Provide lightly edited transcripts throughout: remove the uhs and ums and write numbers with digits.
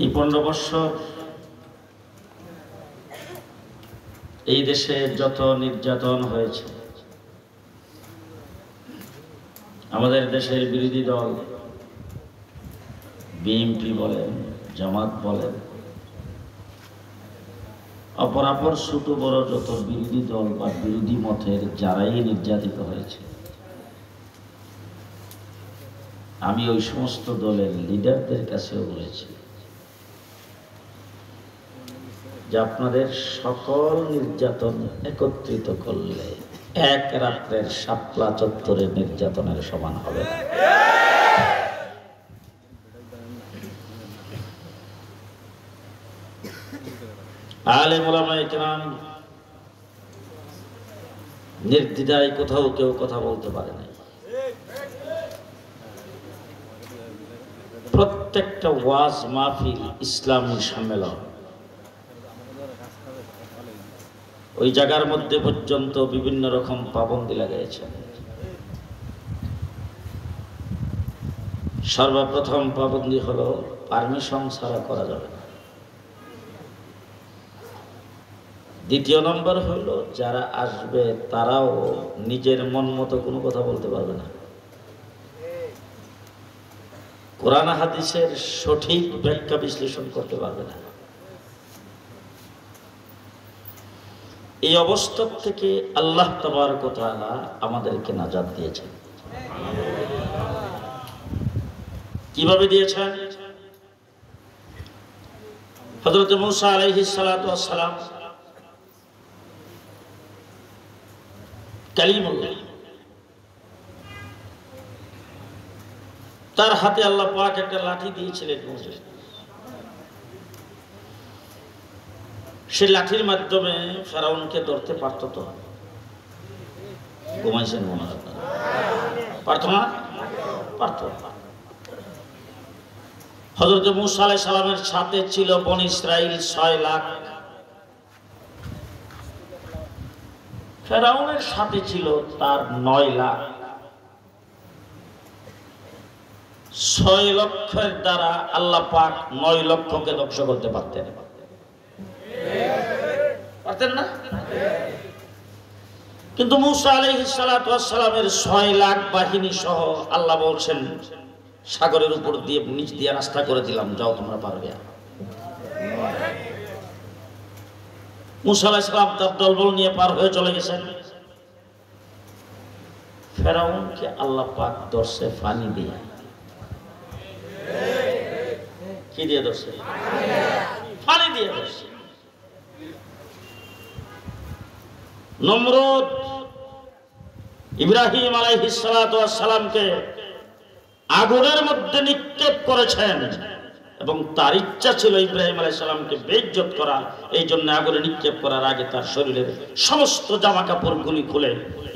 এই 15 বছর এই দেশে যত নির্যাতন হয়েছে, আমাদের দেশের বিরোধী দল বিএনপি বলেন, জামাত বলেন, অপরাপর ছোট বড় যত বিরোধী দল বা বিরোধী মতের যারাই নির্যাতিত হয়েছে, আমি ওই সমস্ত দলের লিডারদের কাছেও বলেছি যে আপনাদের সকল নির্যাতন একত্রিত করলে এক রাত্রের শাপলা চত্বরের নির্যাতনের সমান হবে না। আলেম ওলামায়ে কেরাম নির্দ্বিধায় কোথাও কেউ কথা বলতে পারে না। প্রত্যেকটা ওয়াজ মাহফিল, ইসলামী সম্মেলন, ওই জায়গার মধ্যে পর্যন্ত বিভিন্ন রকম পাবন্দি লাগাইছে। সর্বপ্রথম পাবন্দি হলো পারমিশন ছাড়া করা যাবে না। দ্বিতীয় নম্বর হলো যারা আসবে তারাও নিজের মন মতো কোনো কথা বলতে পারবে না। কোরআন হাদিসের সঠিক ব্যাখ্যা বিশ্লেষণ করতে পারবে না। এই অবস্থা থেকে আল্লাহ তাবারক ওয়া তাআলা আমাদেরকে নাজাত দিয়েছেন। কিভাবে দিয়েছেন? হযরত মূসা আলাইহিস সালাতু ওয়াস সালাম কালিমুল্লাহ, তার হাতে আল্লাহ পাক একটা লাঠি দিয়েছিলেন। সে লাঠির মাধ্যমে ফেরাউনকে ধরতে পারত তো? ঘুমাইছেন মনে হয়? পারত না? পারত না। হযরত মূসা আলাইহিস সালামের সাথে ছিল বনী ইসরাইল 6 লাখ। ফেরাউনের সাথে ছিল তার 9 লাখ। 6 লক্ষের দ্বারা আল্লাহ পাক 9 লক্ষকে ধ্বংস করতে পারতেন না? কিন্তু মূসা আলাইহিস সালাতু ওয়াস সালামের 6 লাখ বাহিনী সহ আল্লাহ বলছেন সাগরের উপর দিয়ে নিচ দিয়ে রাস্তা করে দিলাম, যাও তোমরা পারবে। মূসা আলাইহিস সালাম তার দলবল নিয়ে পার হয়ে চলে গেছেন। ফেরাউনকে আল্লাহ পাক ধরছে পানি দিয়ে। কি দিয়ে ধরছে? পানি দিয়ে ধরছে। নমরুদ ইব্রাহিম আলাইহিস সালাতু ওয়াস সালামকে আগুনের মধ্যে নিক্ষেপ করেছেন এবং তার ইচ্ছা ছিল ইব্রাহিম আলাইহিস সালামকে বেইজ্জত করা। এই জন্য আগুনে নিক্ষেপ করার আগে তার শরীরের সমস্ত জামা কাপড়গুলি খুলে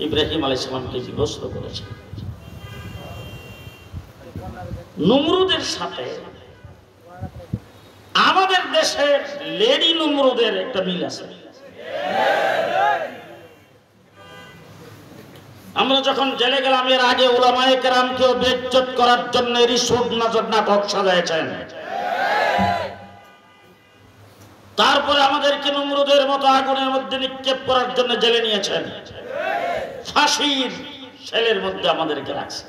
ইব্রাহিম আলাইহিস সালামকে বিভস্ত করেছে। নমরুদের সাথে আমাদের দেশের লেডি নমরুদের একটা মিল আছে। আমরা যখন জেলে গেলাম, এর আগে উলামায়ে কেরামকেও বেইজ্জত করার জন্য রিসুদ নজর নাটক সাজাইছেন। তারপরে আমাদেরকে নমরুদের মতো আগুনের মধ্যে নিক্ষেপ করার জন্য জেলে নিয়েছেন। ফাঁসির সেলের মধ্যে আমাদেরকে রাখছে।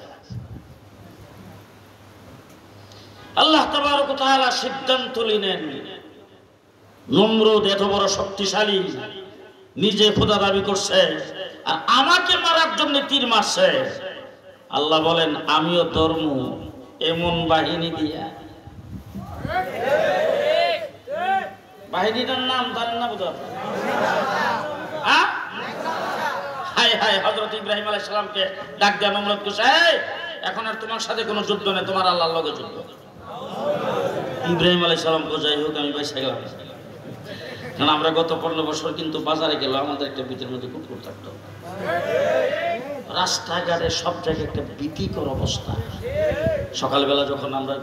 আল্লাহ তাবারক ওয়া তাআলা সিদ্ধান্ত নিলেন, নমরুদ এত বড় শক্তিশালী, নিজে খোদা দাবি করছে আর আমাকে মারার জন্য তীর মারছে। আল্লাহ বলেন আমিও ধর্ম এমন বাহিনী দিয়া। বাহিনীটার নাম জানেন না বোধহয়? হায় হায়, হযরত ইব্রাহিম আলাইহিস সালামকে ডাক দেয়া নমরুদ কইছে, এখন আর তোমার সাথে কোনো যুদ্ধ নেই, তোমার আল্লাহর লগে যুদ্ধ। ইব্রাহিম আলাইহিস সালাম কো যাই হোক আমি বাইসা গেলাম। কারণ আমরা গত 15 বছর কিন্তু বাজারে গেল আমাদের একটা ভিতের মধ্যে কুকুর থাকতো। রাস্তাঘাটে সব জায়গায় একটা ভীতিকর অবস্থা। সকালবেলা যখন আমরা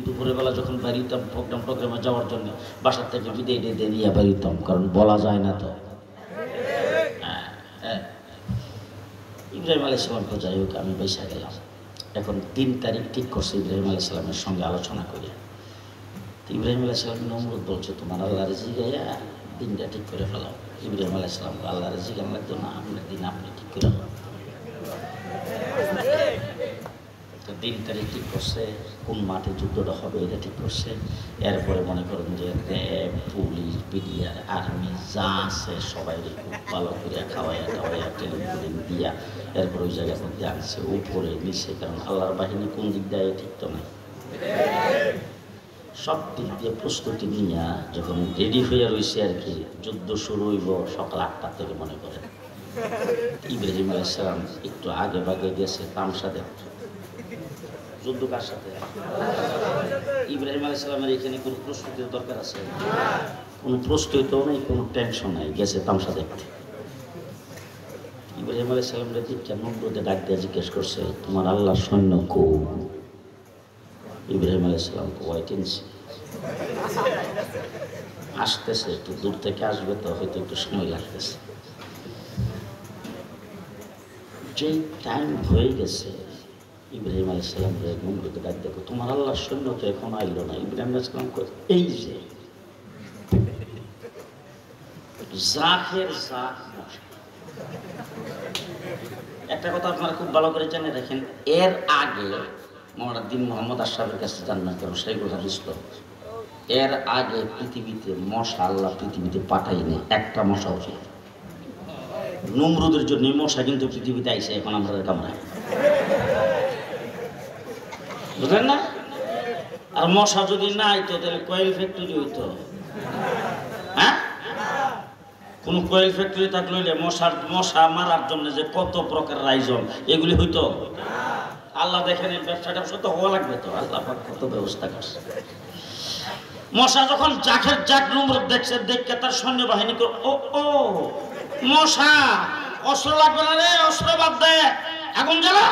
দুপুরের বেলা যখন বেরিতাম প্রোগ্রামে যাওয়ার জন্য, বাসার থেকে বিদায় দিয়ে বেরিতাম, কারণ বলা যায় না তো। ইব্রাহিম আলাইহিস সালামকে যাই হোক আমি বাইসা গেলাম। এখন 3 তারিখ ঠিক করছে ইব্রাহিম আলাইহিস সালামের সঙ্গে আলোচনা করে ইব্রাহিম আলাইহিস সালাম নমরুদ বলছে তোমার আল্লাহর জিগাইয়া দিনটা ঠিক করে ফেলাও। ইব্রাহিম আলাইহিস সালাম আল্লাহর জিগান লাগতো না, আপনার দিন আপনি ঠিক করে ফেলাও। তো দিন তারিখ ঠিক করছে, কোন মাঠে যুদ্ধটা হবে এটা ঠিক করছে। এরপরে মনে করেন যে র্যাব, পুলিশ, বিডিআর, আর্মি যা আছে সবাই খুব ভালো করে খাওয়াইয়া টাওয়াইয়া ট্রেনিং দিয়া এরপর ওই জায়গার মধ্যে আনছে উপরে নিচে, কারণ আল্লাহর বাহিনী কোন দিক দেয় ঠিক তো নাই। সব দিক দিয়ে প্রস্তুতি নিয়ে যখন রেডি হয়ে রয়েছে আর কি, যুদ্ধ শুরু হইব সকাল 8টা থেকে মনে করেন। ইব্রাহিম আলাইহিস সালাম একটু আগে ভাগে গেছে তামসা দেখতে। যুদ্ধ কার সাথে? ইব্রাহিম আলাইহিস সালামের এখানে কোনো প্রস্তুতির দরকার আছে? কোনো প্রস্তুতিও নেই, কোনো টেনশন নাই, গেছে তামসা দেখতে। ইব্রাহিম আলাইহিস সালামের দীক্ষা নমরুদে ডাক দিয়ে জিজ্ঞেস করছে তোমার আল্লাহর সৈন্য কো? ইব্রাহিম আলাইহিস সালাম ওয়াইটেন্সি আসতেছে, একটু দূর থেকে আসবে তো হয়তো একটু সময় লাগতেছে। যেই টাইম হয়ে গেছে ইব্রাহিম আলাইহিস সালাম নমরুদে ডাক দেখো তোমার আল্লাহর সৈন্য তো এখন আইলো না। ইব্রাহিম আলাইহিস সালাম এই যে জাকের জাক মশা। একটা কথা আপনারা খুব ভালো করে জেনে রাখেন, এর আগে মৌলানা মোহাম্মদ আশরাফের কাছে জান্নাত কারণ সেইগুলো দিছিল। এর আগে পৃথিবীতে মশা আল্লাহ পৃথিবীতে পাঠাইনি একটা মশা উচিত। নমরুদের জন্য মশা কিন্তু পৃথিবীতে আইসে এখন আমাদের কামরায়, বুঝলেন না? আর মশা যদি না আইতো তাহলে কয়েল ফ্যাক্টরি হইতো। হ্যাঁ, কোন কয়েল ফ্যাক্টরি থাকলে মশা মারার জন্য যে কত প্রকারের আয়োজন এগুলি হইতো। আল্লাহ দেখেন এই ব্যবসা ট্যাবসা তো হওয়া লাগবে, তো আল্লাহ কত ব্যবস্থা করছে। মশা যখন জাকের জাক নমরুদ দেখছে, দেখে তার সৈন্যবাহিনী ও ও মশা অস্ত্র লাগবে না রে, অস্ত্র বাদ দে, আগুন জ্বালা।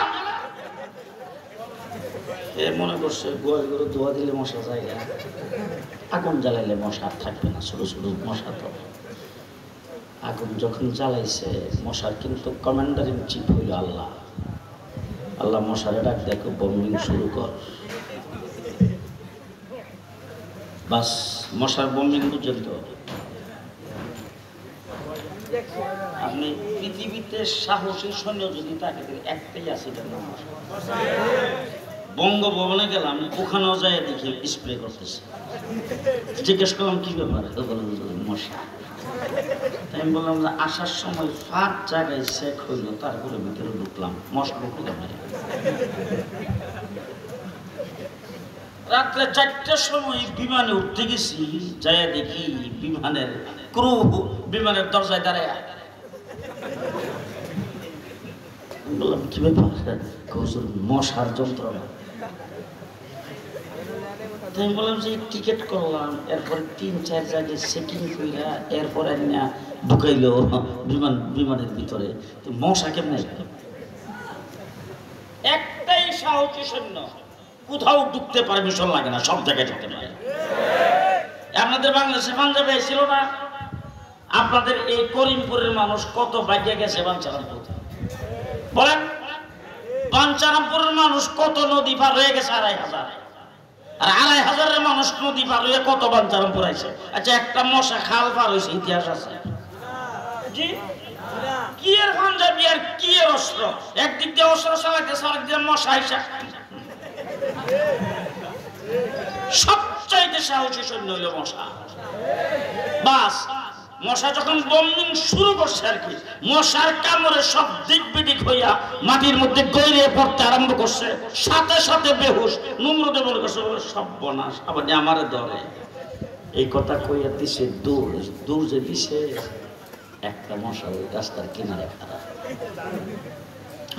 এ মনে করছে গোয়াল গরু ধোয়া দিলে মশা জায়গা, আগুন জ্বালাইলে মশা থাকবে না, ছোট ছোট মশা। তো আগুন যখন জ্বালাইছে মশার কিন্তু কমান্ডার ইন চিফ হইল আল্লাহ। আল্লাহ মশারে ডাক দেখো বম্বিং শুরু কর। বাস মশার বম্বিং বুঝেন তো? আপনি পৃথিবীতে সাহসী সৈন্য যদি থাকে একটাই আছে, বঙ্গভবনে গেলাম, ওখানেও যাই দেখি স্প্রে করতেছে। জিজ্ঞেস করলাম কি ব্যাপার, মশা। তাই আমি বললাম যে আসার সময় ফাঁক জায়গায় চেক হইল, তারপরে ভিতরে ঢুকলাম, মশা ঢুকলাম। রাত্রে 4টার সময় বিমানে উঠতে গেছি, যাইয়া দেখি বিমানের ক্রু বিমানের দরজায় দাঁড়ায়। বললাম কি ব্যাপার? মশার যন্ত্রণা। আমি বললাম যে টিকিট করলাম, এরপরে 3-4 জায়গায় চেকিং কইরা এরপরে না ঢুকাইলো বিমানের ভিতরে। মশা কেমন? একটাই সাহসী সৈন্য, কোথাও ঢুকতে পারমিশন লাগে না, সব জায়গায় ঢুকতে পারে। আপনাদের বাংলাদেশে পাঞ্জাবে ছিল না? আপনাদের এই করিমপুরের মানুষ কত ভাগ্যে গেছে বাঞ্ছারামপুর, বলেন? বাঞ্ছারামপুরের মানুষ কত নদী পার হয়ে গেছে, 2500। আর 2500-এর মানুষ নদী পার হয়ে কত বাঞ্ছারামপুর আইছে। আচ্ছা, একটা মশা খাল পার হয়েছে, ইতিহাস আছে? জি, কি এর পাঞ্জাবি আর কি এর অস্ত্র? একদিক দিয়ে অস্ত্র চালাইতেছে, আরেক দিয়ে মশা আইসা। সবচাইতে সাহসী সৈন্য হইল মশা। বাস মশা যখন বম্বিং শুরু করছে আর কি, মশার কামড়ে সব দিক বিদিক হইয়া মাটির মধ্যে গড়িয়ে পড়তে আরম্ভ করছে, সাথে সাথে বেহুশ। নমরুদে মনে করছে সর্বনাশ, আবার আমারে ধরে। এই কথা কইয়া দিছে দূর দূর যে দিছে, একটা মশা ওই রাস্তার কিনারে খাড়া।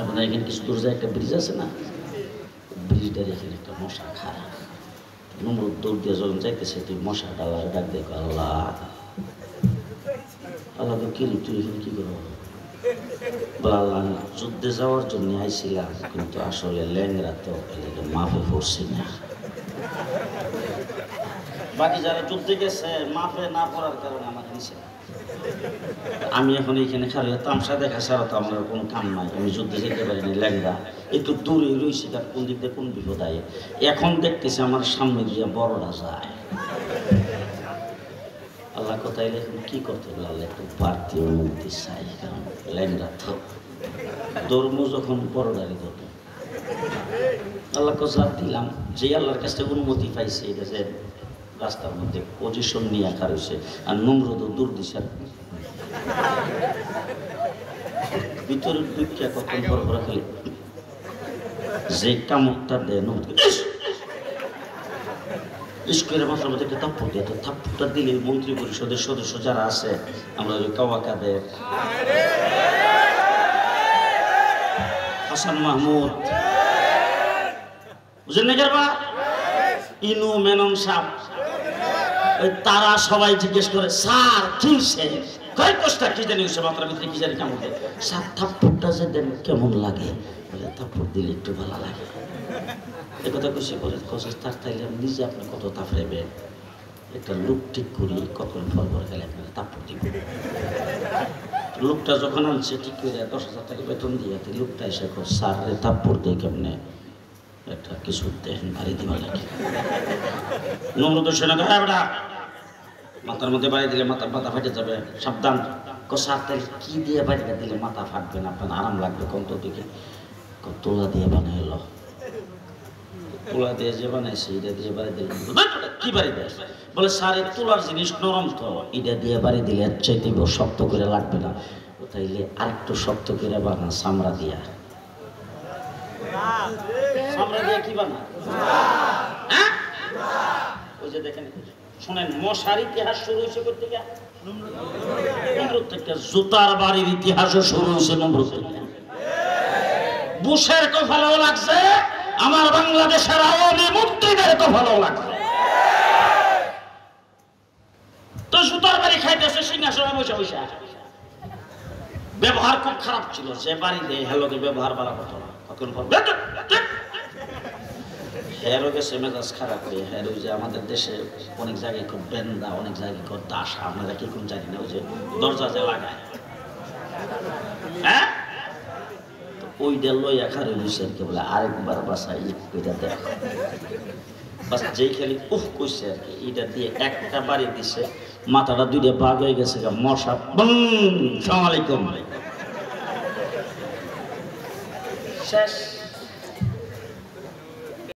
আপনার এখানে কিছু দূর যায় একটা ব্রিজ আছে না, ব্রিজটার এখানে একটা মশা খাড়া। নমরুদ দৌড় দিয়ে যখন যাইতেছে, তুই মশা ডালার ডাক দেখো, আল্লাহ আল্লাহ তো কি তুই এখানে কি করবো? বলে আল্লাহ আমি যুদ্ধে যাওয়ার জন্য আইছিলাম, কিন্তু আসলে ল্যাংরা তো মাফে পড়ছি না। বাকি যারা যুদ্ধে গেছে মাফে না পড়ার কারণে আমার নিচে। আমি এখন এইখানে খালি তামসা দেখা ছাড়া তো আমার কোনো কাম নাই। আমি যুদ্ধে যেতে পারিনি, ল্যাংরা। একটু দূরে রয়েছে, তার কোন দিক দিয়ে কোন বিপদ আয়। এখন দেখতেছে আমার সামনে দিয়ে বড়রা যায়। আল্লাহ কোথায় এখন কি করতে আল্লাহ একটু বাড়তি অনুমতি চাই, কারণ ল্যাংরা তো ধর্ম যখন বড়দারি ধর্ম। আল্লাহ কথা দিলাম, যে আল্লাহর কাছে অনুমতি পাইছে, এটা যে রাস্তার মধ্যে পজিশন নিয়ে আঁকা রয়েছে, আর নম্রদ দূর দিশার ভিতরের দুঃখে কখন পর পর খালি যে কামকটা দেয় স্কুলের মাত্র মধ্যে একটা থাপ্পড় দিয়ে, তো থাপ্পড়টা দিলে মন্ত্রী পরিষদের সদস্য যারা আছে, আমরা ওই কাওয়াকাদের হাসান মাহমুদ বুঝলেন না কেবা, ইনু মেনন সাহ, তারা সবাই জিজ্ঞেস করে স্যার কি কয় কষ্টা কি জানি হয়েছে, মাত্রার ভিতরে কি জানি কেমন দেয় স্যার, থাপ্পড়টা যে দেন কেমন লাগে, বলে থাপ্পড় দিলে একটু ভালো লাগে। একথা কইছে, বলে কষে তার তাইলে নিজে আপনি কত তাফরাইবেন, একটা লোক ঠিক করি কখন ফল করে গেলে আপনাকে থাপ্পড় দিব। লোকটা যখন আনছে ঠিক করে 10,000 টাকা বেতন দিয়ে, লোকটা এসে স্যার রে থাপ্পড় দিয়ে কেমনে একটা কিছু দেখেন বাড়ি দিবা লাগে। নম্রত সেনা বেটা মাথার মধ্যে বাড়ি দিলে মাথা ফাটে যাবে, সাবধান। স্যার তাই কি দিয়ে বাড়িটা দিলে মাথা ফাটবে না, আপনার আরাম লাগবে কোন তো দিকে, তোলা দিয়ে বানাইল, তোলা দিয়ে যে বানাইছে এটা দিয়ে বাড়ি দিলে কি বাড়ি দেয়, বলে স্যার এই তোলার জিনিস নরম তো, এটা দিয়ে বাড়ি দিলে এর চাইতে শক্ত করে লাগবে না, তাইলে আরেকটু শক্ত করে বানা চামড়া দিয়া। চামড়া দিয়ে কি বানা? ওই যে দেখেন, শোনেন, মশার ইতিহাস শুরু হয়েছে করতে গিয়া নমরুদ থেকে, জুতার বাড়ির ইতিহাসও শুরু হয়েছে নমরুদ থেকে। বুশের কপালেও লাগছে, আমার বাংলাদেশের আওয়ামী মন্ত্রীদের কপালেও লাগছে। তো জুতার বাড়ি খাইতেছে সিংহাসনে বসে বসে। ব্যবহার খুব খারাপ ছিল, যে বাড়ি দেয় হেলোকে ব্যবহার করা কথা না, কখন হেরো গেছে মেজাজ খারাপ হয়ে। হেরো যে আমাদের দেশে অনেক জায়গায় খুব বেন্দা, অনেক জায়গায় খুব দাসা, আপনারা কি কোন জানি না, ওই যে দরজা যে লাগায়, হ্যাঁ ওইটা লইয়া খারে লইছে বলে আরেকবার বাসায় ওইটা দেখ বাস, যেই খালি কইছে আর কি, এটা দিয়ে একটা বাড়ি দিছে, মাথাটা দুইটা ভাগ হয়ে গেছে, মশা সালাম আলাইকুম শেষ।